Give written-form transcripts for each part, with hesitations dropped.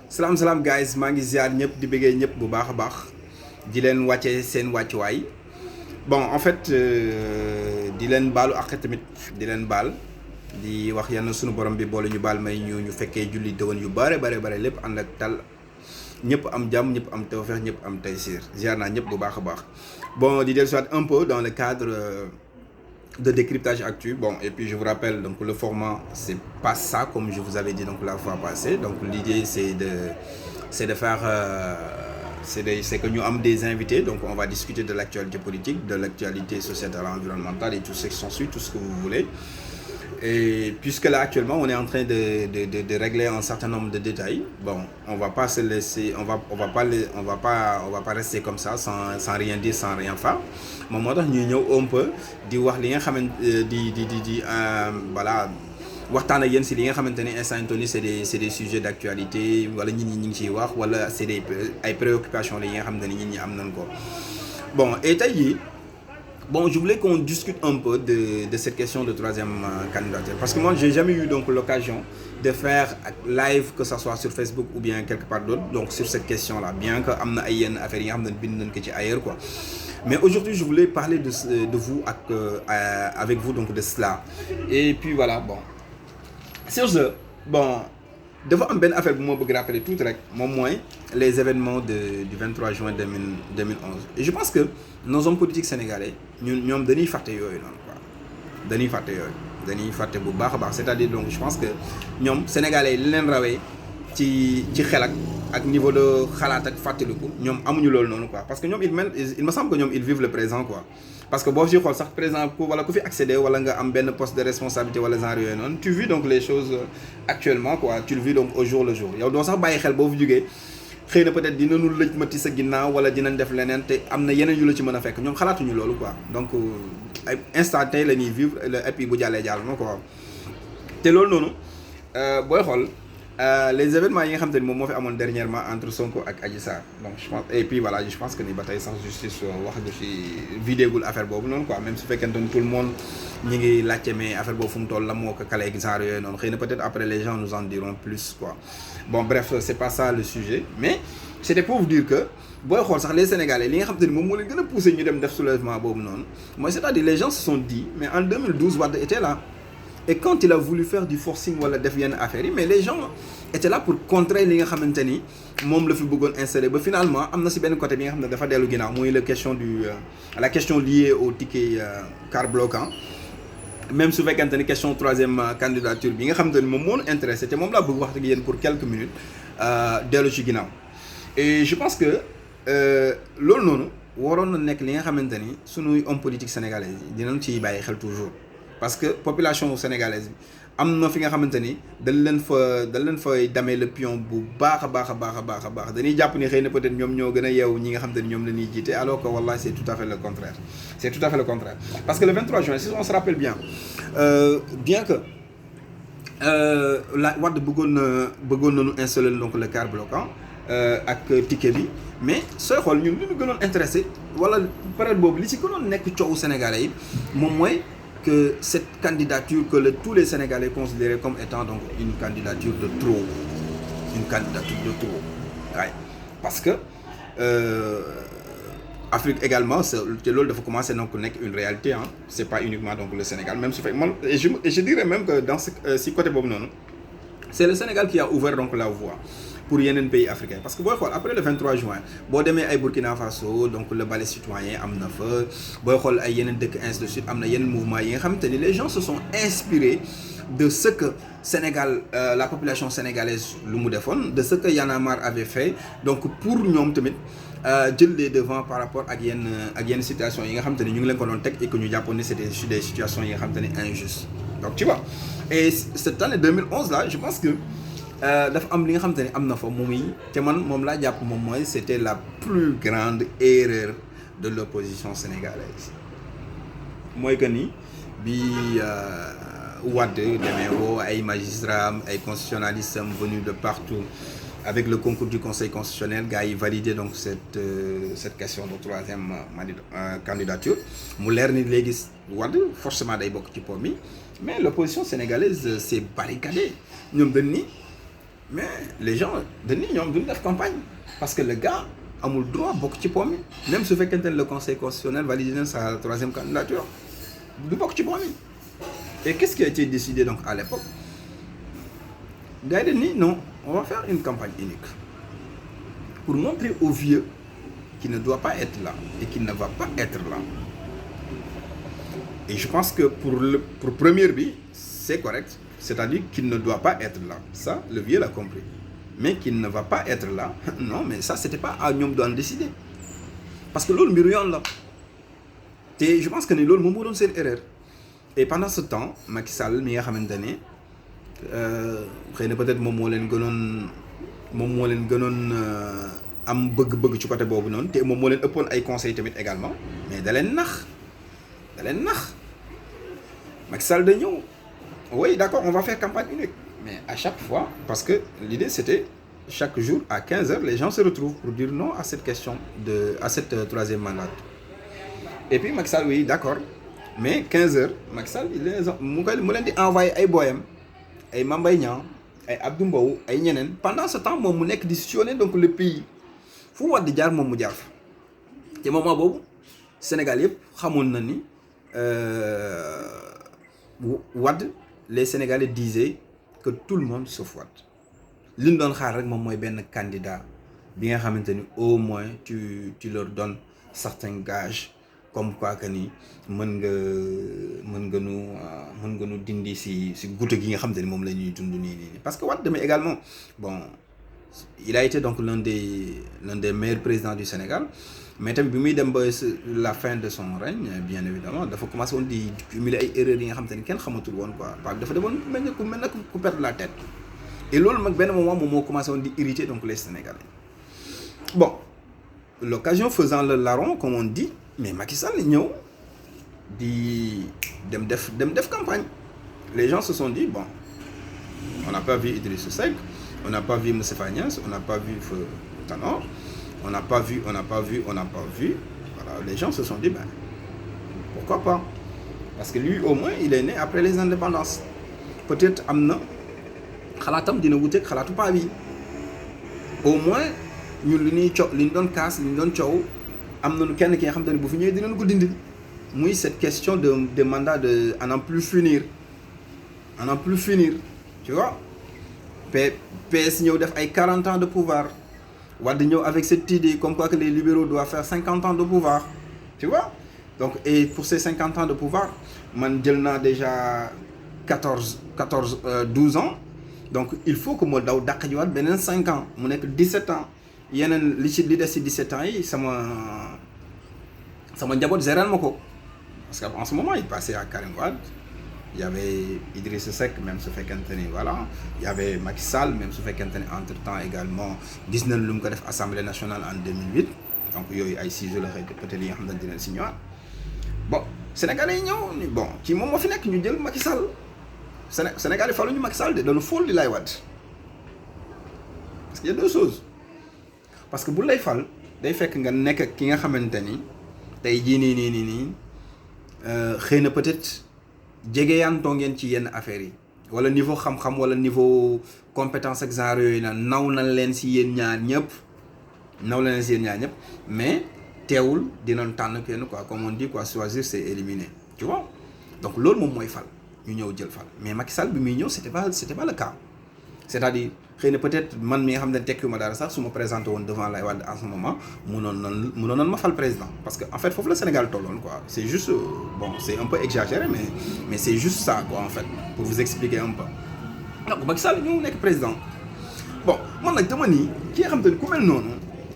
salaam guys maa ngi ziar ñëpp di bëggee ñëpp bu baax a baax di leen wàcce seen wàccuwaay bon en fait di leen baalu àq tamit di leen baal di wax yenn sunu borom bi boole ñu baal may ñu fekkee julli dëwën yu bare lépp ànd ak tal ñëpp am jàmm ñëpp am tawfeex ñëpp am taysiir ziar naa ñëpp bu baax a baax bon di dellu soit un peu dans le cadre de décryptage actu. Bon, et puis je vous rappelle, donc le format, c'est pas ça, comme je vous avais dit donc la fois passée. Donc l'idée, c'est de faire, c'est que nous avons des invités, donc on va discuter de l'actualité politique, de l'actualité sociétale, environnementale et tout ce qui s'ensuit, tout ce que vous voulez. Et puisque là actuellement on est en train de régler un certain nombre de détails, bon, on va pas se laisser, on va pas rester comme ça sans rien dire, sans rien faire. Moom moo tax ñuy ñëw un peu di wax li nga xamante voilà waxtaan ak yéen si li nga xamante ni instant yi c'est des sujets d'actualité wala nit ñi ñu ngi ciy wax wala c'est des ay préoccupations la yi nga xamante ni nit ñi am nañ ko. Bon, et tey jii bon, je voulais qu'on discute un peu de cette question de troisième candidature. Parce que moi, j'ai jamais eu donc l'occasion de faire live, que ce soit sur Facebook ou bien quelque part d'autre, donc sur cette question-là. Bien que amna ay yenn affaire yi nga xam ne bind nañ ko ci ailleurs quoi. Mais aujourd'hui, je voulais parler de vous avec vous donc de cela. Et puis voilà, bon. Sur ce, bon, dafa am benn affaire bu ma bëgg rappeler tout rek moom mooy les événements du 23 juin 2011. Et je pense que nos hommes politiques sénégalais ñoom dañuy fàtte yooyu noonu quoi dañuy fàtte bu baax a baax. C'est-à-dire donc je pense que ñoom sénégalais yi li leen rawee ci xel ak niveau de xalaat ak fàttaliku ñoom amuñu loolu noonu quoi. Parce que ñoom il me semble que ñoom ils vivent le présent quoi. Parce que boo fi xool sax présent ku fi accéder wala nga am benn poste de responsabilité wala genre yooyu noonu tu vis donc les choses actuellement quoi, tu le vis donc au jour le jour. Yow doo sax bàyyi xel boo fi jógee xëy na peut-être dinañu lëj mati sa ginnaaw wala dinañ def leneen te am na yeneen yu la ci mën a fekk ñoom xalaatuñu loolu quoi. Donc ay instant tey la ñuy vivre et puis bu jàllee jàll na quoi. te loolu noonu booy xool les événements yi nga xam te ni moom moo fi amoon dernièrement entre Sonko ak Adji Sarr, donc je pense, et puis voilà, je pense que ni ba tey sax justice wax du ci vidéogul affaire boobu noonu quoi. Même su fekkente ni tout le monde ñi ngi laajte mais affaire boobu fu mu toll la moo ko kale genre yooyu noonu xëy na peut-être après les gens nous en diront plus quoi. Bon bref, c'est pas ça le sujet, mais c'était pour vous dire que booy xool sax les Sénégalais li nga xam te ni moom moo leen gën a poussé ñu dem def soulèvement boobu noonu mooy c'est-à-dire les gens se sont dit mais en 2012 Wade était là. Et quand il a voulu faire du forcing wala def yenn affaires yi mais les gens étaient là pour contrer li nga xamante ni moom la fi bëggoon installer ba finalement am na si benn côté bi nga xam ne dafa dellu ginnaaw mooy la question la question liée au ticket car bloquant. Même su fekkente ni question troisième candidature bi nga xamante ni moom moo ñu intéressé te moom laa bëgg wax ak yéen pour quelques minutes dellu ci ginnaaw. Et je pense que loolu noonu waroon na nekk li nga xamante ni sunuy homme politique sénégalais yi dinañ ciy bàyyi xel toujours. Parce que population sénégalaise bi am na fi nga xamante ni dañ leen fay damer le pion bu baax a baax dañuy jàpp ni xëy na peut-être ñoom ñoo gën a yeewu ñi nga xamante ni ñoom la ñuy jiite alors que wallahi c'est tout à fait le contraire. C'est tout à fait le contraire. Parce que le 23 juin si on se rappelle bien bien que la Wade bëggoon nañu installer donc le car bloquant ak ticket bi mais sooy xool ñun li ñu gënoon intéressé wala période boobu li ci gënoon nekk coowu sénégalais yi moom mooy que cette candidature que tous les Sénégalais considéraient comme étant donc une candidature de trop. Ouais. Parce que Afrique également te loolu dafa commencer donc nekk une réalité hein. C'est pas uniquement donc le Sénégal, même su fekk man et je dirais même que dans si côté boobu noonu c'est le Sénégal qui a ouvert donc la voie pour yeneen pays africains. Parce que booy xool après le 23 juin boo demee ay Burkina Faso donc le balai citoyen am na fa booy xool ay yeneen dëkk ainsi de suite am na yeneen mouvement yi nga xamante ni les gens se sont inspirés de ce que Sénégal la population sénégalaise lu mu defoon, de ce que Y'en a marre avait fait, donc pour ñoom tamit jël les devants par rapport ak yenn situation yi nga xamante ni ñu ngi leen ko doon teg et que ñu jàppoon ni c'était des situations yi nga xamante ni injustes. Donc tu vois, et cette année 2011 là je pense que dafa am li nga xamante ni am na fa moom te man moom laa jàpp moom mooy c'était la plus grande erreur de l'opposition sénégalaise. Mooy que ni bi Wade demee woo ay magistrats ay constitutionnalistes venus de partout avec le concours du Conseil constitutionnel gars yi validé donc cette question de troisième candidature mu leer ni léegi Wade forcément day bokk ci po mi mais l'opposition sénégalaise s'est barricadée ñoom dañ ni mais les gens dañuy ñoom duñ def campagne parce que le gars amul droit bokk ci pomme yi même su fekkente ne le conseil constitutionnel valide na sa troisième candidature du bokk ci pomme yi. Et qu'est-ce qui a été décidé donc à l'époque? Gars yi dañ ni non, on va faire une campagne unique pour montrer aux vieux qui ne doit pas être là et qui ne va pas être là. Et je pense que pour première bi, c'est correct. C'est-à-dire qu'il ne doit pas être là. Ça, le vieux l'a compris. Mais qu'il ne va pas être là, non, mais ça, c'était pas à ñoom doon décider. Parce que loolu mbiru yoon la. te je pense que ni loolu moom moo doon seen erreur. Et pendant ce temps, Macky Sall mi nga xamante ne xëy na peut-être moom moo leen gënoon am bëgg-bëgg ci côté boobu noonu te moom moo leen ëppoon ay conseils tamit également mais da leen nax Macky Sall da ñëw oui d'accord on va faire campagne unique mais à chaque fois parce que l'idée c'était chaque jour à 15h les gens se retrouvent pour dire non à cette question à cette troisième mandat et puis Macky Sall oui d'accord mais 15h Macky Sall mu leen di envoyé ay booyam ay Mame Mbaye Niang ay Abdou Mbow ay ñeneen pendant ce temps moom mu nekk di sillonner donc le pays fu Wade jaar moom mu jaar fa te moment boobu Sénégal yëpp xamoon na ni Wade les Sénégalais disaient que tout le monde sauf Wade li ñu doon xaar rek moom mooy benn candidat bi nga xamante ni au moins tu leur donnes certains gages comme quoi que ni mën nga nu dindi si goutte gi nga xamante ni moom la ñuy dund nii parce que Wade mais également bon il a été donc l'un des meilleurs présidents du Sénégal mais tamit bi muy dem ba la fin de son règne bien évidemment dafa commencé woon di cumuler ay erreurs yi nga xamante ni kenn xamatul woon quoi dafa demoon mel na ku perdre la tête et loolu nag benn moment moom moo commencé woon di irriter donc les Sénégalais bon l'occasion faisant le larron comme on dit mais Macky Sall ñëw di dem def campagne les gens se sont dit bon on n'a pas vu Idrissa Seck on n'a pas vu Moustapha Niasse on n'a pas vu Feu Tanor on n'a pas vu voilà les gens se sont dit ben pourquoi pas parce que lui au moins il est né après les indépendances peut-être am na xalaatam dina wuteeg xalaatu paa bi au moins ñun li ñu doon kaas li ñu doon coow am nañu kenn ki nga xam te ne bu fi ñëwee dinañu ko dindi muy cette question de mandat de à n'en plus finir tu vois PS ñëw def ay 40 ans de pouvoir Wade ñëw avec cette idée comme quoi que les libéraux doivent faire 50 ans de pouvoir tu vois donc et pour ces 50 ans de pouvoir man jël naa déjà 12 ans donc il faut que ma daw dàq jiwaat beneen 5 ans mu nekk 17 ans yeneen li des ci 17 ans yi sama njaboot géral ma ko parce que en ce moment il passait à Karim Wade il y avait Idrissa Seck même su fekkente ni voilà il y avait Macky Sall même su fekkente ni entre temps également gis nañ lu mu ko def Assemblée nationale en 2008 donc yooyu ay sujets la xëy peut-être yi nga xam ne dinañ si ñëwaat bon Sénégalais yi ñëw ni bon ci moom moo fi nekk ñu jël Macky Sall Sénégal yi faluñu Macky Sall de dañu fóol li lay Wade parce qu'il y a deux choses parce que bu lay fal day fekk nga nekk ki nga xamante ni tey jii nii xëy na peut-être jegeyantoo ngeen ci yenn affaires yi wala niveau xam-xam wala niveau compétence ak genre yooyu na naw na leen si yéen ñaar ñëpp mais teewul dinañ tànn kenn quoi comme on dit quoi choisir c'est éliminer tu vois donc loolu moom mooy fal ñu ñëw jël fal mais Macky Sall bi muy ñëw c'était pas le cas c'est-à-dire xëy na peut-être man mi nga xam ne tekkiwuma dara sax su ma présenté woon devant Laye Wade en ce moment mënoon ma fal président parce que en fait foofu la Sénégal tolloon quoi c'est juste bon c'est un peu exagéré mais c'est juste ça quoi en fait pour vous expliquer un peu donc Macky Sall ñëw nekk président bon man nag dama nii ki nga xam te ni ku mel noonu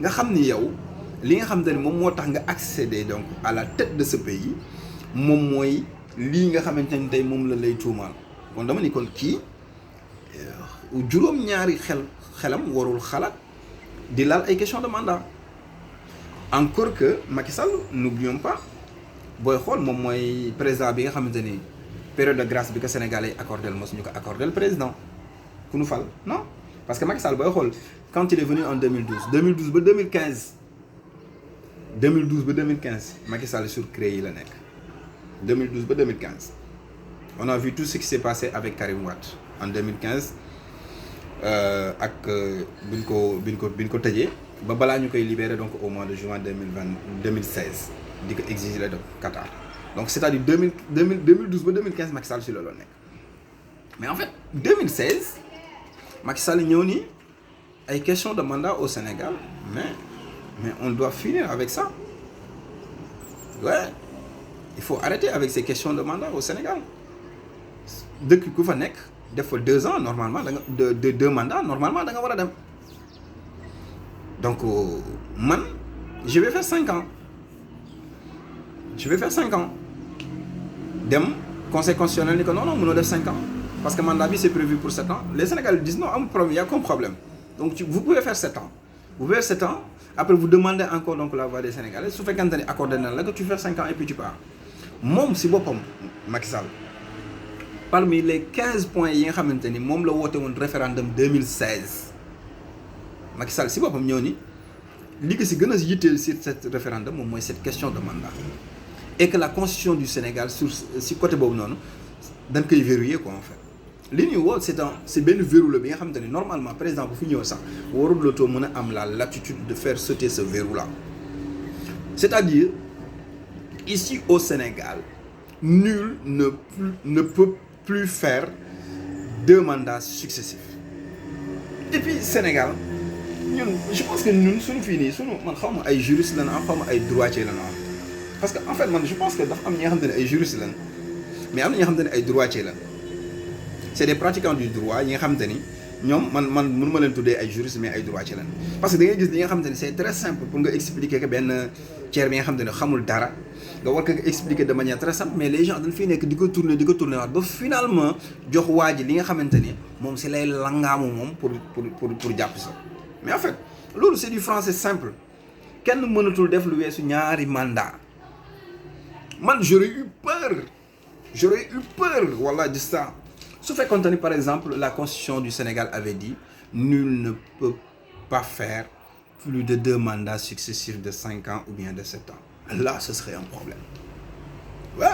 nga xam ni yow li nga xam te ni moom moo tax nga accéder donc à la tête de ce pays moom mooy lii nga xamante ni tey moom la lay tuumaal kon dama ni kon kii juróom-ñaari xelam warul xalaat di laal ay question de mandat encore que Macky Sall n'oublions pas booy xool moom mooy président bi nga xamante ni période de grâce bi ko Sénégalais yi accordé mosu ñu ko accordé le président ku nu fal non parce que Macky Sall booy xool quand il est venu en 2012 ba 2015 Macky Sall sur CREI yi la nekk 2012 ba 2015 on a vu tout ce qui s'est passé avec Karim Wade en 2015 ak bi ñu ko tëjee ba balaa ñu koy libérer donc au mois de juin 2016 di ko exiler de Qatar. Donc c'est-à-dire 2012 ba 2015 Macky Sall si loolu nekk mais en fait 2016 Macky Sall ñëw ni ay question de mandat au Sénégal mais on doit finir avec ça. Ouais, il faut arrêter avec ces questions de mandat au Sénégal. Dëkk ku fa nekk def fa 2 ans normalement da nga de 2 mandats normalement da nga war a dem. Donc man je vais faire 5 ans. Je vais faire 5 ans. Dem conseil constitutionnel ni que non mënoo def 5 ans parce que mandat bi c'est prévu pour 7 ans. Les Sénégalais disent non amul problème, il y a aucun problème. Donc vous pouvez faire 7 ans. Vous pouvez faire 7 ans. Après vous demandez encore donc la voix des Sénégalais su fekkente ni accordé na la que tu fais 5 ans et puis tu pars. Moom si boppam Macky Sall parmi les 15 points yi nga xamante ni moom la woote woon référendum 2016 Macky Sall si boppam ñëw ni li ko si gën a yitteel sur cet référendum moom mooy cette question de mandat et que la constitution du Sénégal sur si côté boobu noonu dañ koy verrouiller quoi en fait. li ñuy woo c'est benn verrou la bi nga xamante ni normalement président bu fi ñëw sax warul la too mën a am la latitude de faire sauter ce verrou là. C'est-à-dire ici au Sénégal nul ne peut plus faire 2 mandats successifs. Et puis Sénégal ñun je pense que ñun suñu fii nii suñu man xaw ma ay juristes lañ am xaw ma ay droitiers lañ am parce que en fait man je pense que dafa am ñi nga xamante ne ay juristes lañ mais am na ñi nga xamante ne ay droitiers lañ. C'est des pratiquants du droit yi nga xamante ni ñoom man mënu ma leen tuddee ay juristes mais ay droitiers lañ parce que da ngay gis li nga xamante ni c'est très simple pour nga expliquer que benn tiers bi nga xamante ne xamul dara nga war ko expliquer de manière très simple mais les gens dañ fiy nekk di ko tourner waat ba finalement jox waa ji li nga xamante ni moom si lay langaamu moom pour jàpp sa mais en fait loolu c'est du français simple kenn mënatul def lu weesu ñaari mandat man j'aurais eu peur voilà de ça. Su fekkoon ni par exemple la constitution du Sénégal avait dit nul ne peut pas faire plus de 2 mandats successifs de 5 ans ou bien de 7 ans. Là ce serait un problème. Ouais,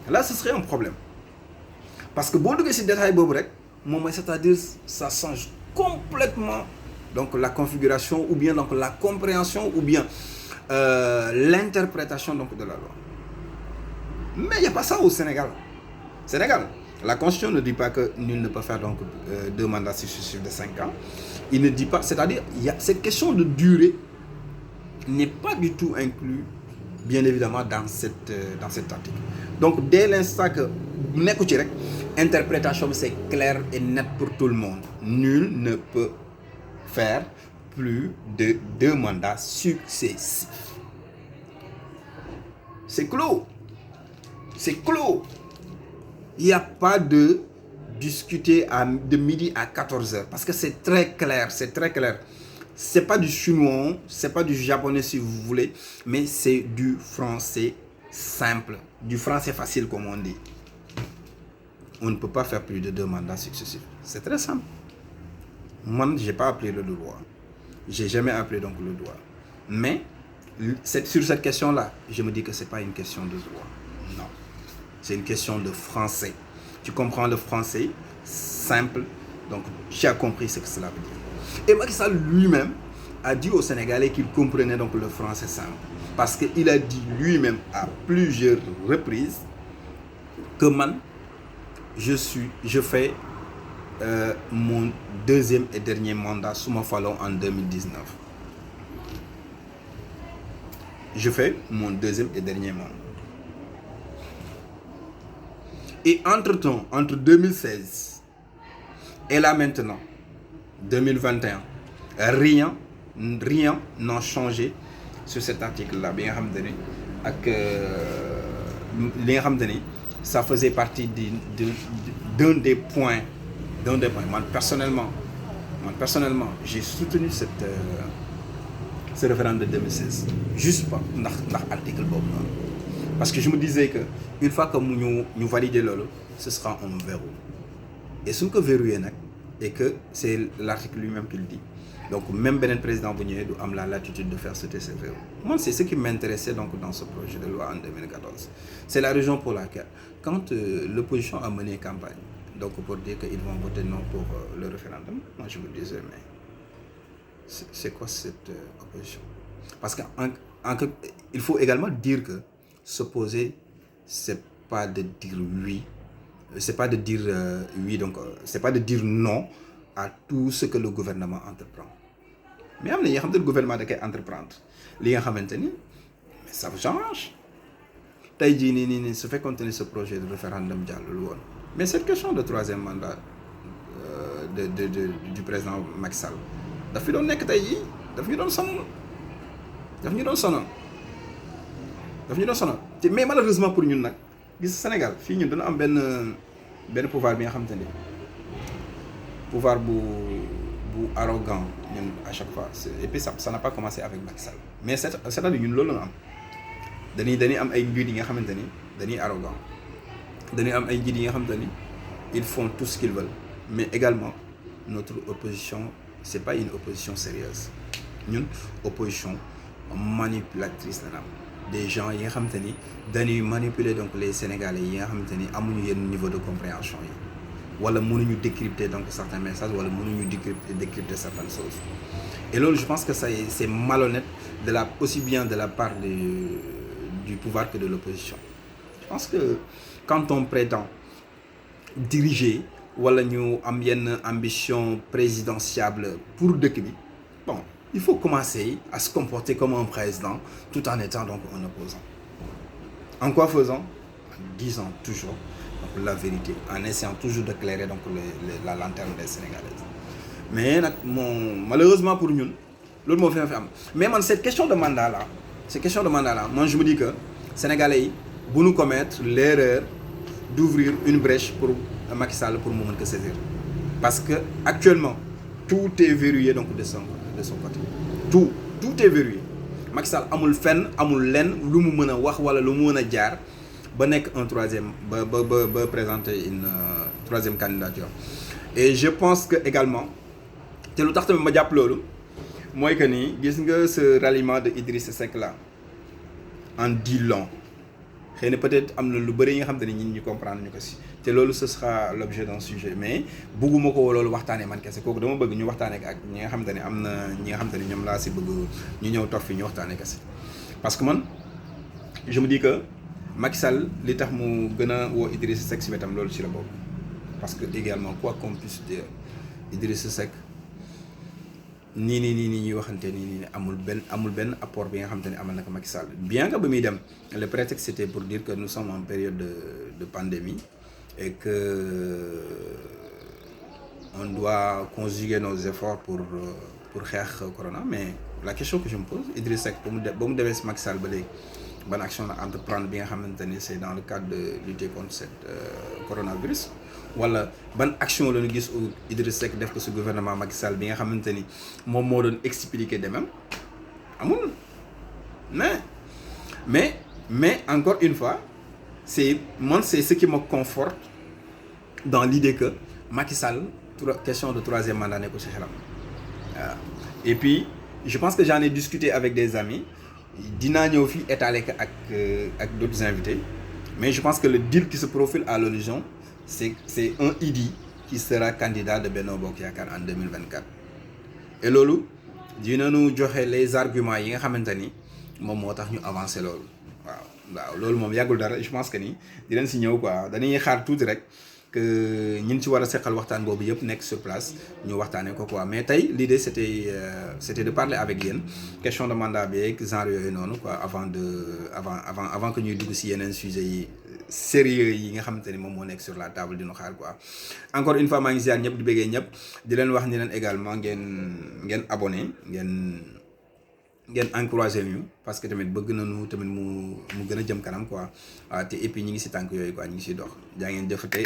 là ce serait un problème parce que boo duggee ci détail boobu rek moom mooy c'est-à-dire ça change complètement donc la configuration ou bien donc la compréhension ou bien l'interprétation donc de la loi. Mais il n'y a pas ça au Sénégal. La Constitution ne dit pas que nul ne peut faire donc 2 mandats successifs de 5 ans. Il ne dit pas, c'est-à-dire cette question de durée n'est pas du tout inclue, bien évidemment, dans cet article. Donc dès l'instant que nekku ci rek interprétation c'est clair et net pour tout le monde. Nul ne peut faire plus de 2 mandats successifs. C'est clos. Il n'y a pas de discuter de midi à 14h parce que c'est très clair. C'est pas du chinois, c'est pas du japonais si vous voulez, mais c'est du français simple, du français facile comme on dit. On ne peut pas faire plus de 2 mandats successifs. C'est très simple. Moi, j'ai pas appris le droit. J'ai jamais appris donc le droit. Mais sur cette question-là, je me dis que c'est pas une question de droit. Non. C'est une question de français. Tu comprends le français simple, donc tu as compris ce que cela veut dire. Et Macky Sall lui-même a dit aux Sénégalais qu'il comprenait donc le français simple. Parce qu'il a dit lui-même à plusieurs reprises que man, je fais mon 2e et dernier mandat sous ma fallon en 2019. Je fais mon 2e et dernier mandat. Et entre-temps, entre 2016 et là maintenant, 2021, rien n'a changé sur cet article-là. Bien xamanteni ak li nga xamanteni ça faisait partie d'un des points. Moi personnellement, j'ai soutenu ce référendum de 2016. Juste pas ndax article boobu noonu. Parce que je me disais que une fois que nous valider lolo, ce sera un verrou. Et ce que verrouillé et que c'est l'article lui-même qui le dit. Donc même Benin président Bougné a la latitude de faire sauter ces verrous. Moi, c'est ce qui m'intéressait donc dans ce projet de loi en 2014. C'est la raison pour laquelle, quand l'opposition a mené campagne, donc pour dire qu'ils vont voter non pour le référendum. Moi je me disais mais c'est quoi cette opposition? Parce il faut également dire que s'opposer, c'est pas de dire oui, c'est pas de dire oui, donc c'est pas de dire non à tout ce que le gouvernement entreprend. Mais am na yoo xam ne le gouvernement da koy entreprendre li nga xamante ni mais ça change. tey jii nii su fekkoon ne ce projet de référendum jàllul woon mais cette question de troisième mandat du président Macky Sall daf fi doon nekk tey jii daf ñu doon sonal te mais malheureusement pour ñun nag gis Sénégal fii ñun dana am benn pouvoir bi nga xamante ni pouvoir bu arrogant ñun à chaque fois et puis ça n'a pas commencé avec Macky Sall mais c'est-à-dire ñun loolu la am dañuy am ay njiit yi nga xamante ni dañuy arrogant dañuy am ay njiit yi nga xamante ni ils font tout ce qu'ils veulent mais également notre opposition c'est pas une opposition sérieuse ñun opposition manipulatrice la am des gens yi nga xamante ni dañuy manipuler donc les Sénégalais yi nga xamante ni amuñu yenn niveau de compréhension yi wala mënuñu décrypter donc certains messages wala mënuñu décrypter certaines choses et loolu je pense que c'est malhonnête aussi bien de la part du pouvoir que de l'opposition. Je pense que quand on prétend diriger wala ñu am yenn ambition présidentiable pour dëkk bi bon il faut commencer à se comporter comme un président tout en étant donc un opposant. En quoi faisant? En disant toujours donc la vérité, en essayant toujours d'éclairer donc la lanterne des Sénégalais. Mais nag malheureusement pour ñun loolu moo fi am mais man cette question de mandat là moi je me dis que Sénégalais yi bu ñu commettre l'erreur d'ouvrir une brèche pour Macky Sall pour mu mën ko saisir parce que actuellement tout est verrouillé donc de son côté tout est verrouillé. Macky Sall amul fenn amul lenn lu mu mën a wax wala lu mu mën a jaar ba nekk un troisième ba présenter une troisième candidature et je pense que également te lu tax tamit ma jàpp loolu mooy que ni gis nga ce ralliement de Idrissa Seck là en dit long xëy na peut-être am na lu bëri yi nga xam te ne ñun ñu comprendre ñu ko si te loolu ce sera l'objet d'un sujet mais bugguma ko loolu waxtaanee man kese kooku dama bëgg ñu waxtaanee ak ñi nga xam te ne am na ñi nga xam te ne ñoom laa si bëgg ñu ñëw toog fi ñu waxtaanee kese parce que man je me dis que Macky Sall li tax mu gën a woo Idrissa Seck si wetam loolu ci la bokk parce que également quoi qu'on puisse dire Idrissa Seck nii ñuy waxante nii amul benn apport bi nga xamante ne amal na ko Macky Sall bien que ba muy dem le prétexte c'était pour dire que nous sommes en période de pandémie et que on doit conjuguer nos efforts pour xeex corona mais la question que je me pose Idriss Seck ba mu demee si Macky Sall ba léegi ban action la entreprendre bi nga xamante ni c'est dans le cadre de lutter contre cette coronavirus wala ban action la ñu gis Idriss Seck def ko si gouvernement Macky Sall bi nga xamante ni moom moo doon expliquer de même amul mais encore une fois c'est ce qui me conforte dans l'idée que Macky Sall question de troisième mandat ne ko si xelam waaw et puis je pense que j'en ai discuté avec des amis dinaa ñëw fii étaler ko ak d'autres invités mais je pense que le deal qui se profile à l'horizon c'est un Idy qui sera candidat de Benno Bokk Yaakaar en 2024 et loolu dinañu joxe les arguments yi nga xamante ni moom moo tax ñu avancer loolu waaw loolu moom yàggul dara je pense que ni dinañ si ñëw quoi dañuy xaar tuuti rek que ñun ci war a seqal waxtaan boobu yëpp nekk sur place ñu waxtaanee ko quoi mais tey l'idée c'était de parler avec yéen question de mandat bi ak genre yooyu noonu quoi avant que ñuy dugg si yeneen sujets yi sérieux yi nga xamante ni moom moo nekk sur la table dinu xaar quoi encore une fois maa ngi ziar ñëpp di bëggee ñëpp di leen wax ni leen également ngeen abonné ngeen encouragé ñu parce que tamit bëgg nañu tamit mu gën a jëm kanam quoi te et puis ñi ngi si tànk yooyu quoi ñi ngi siy dox jaa ngeen jëfate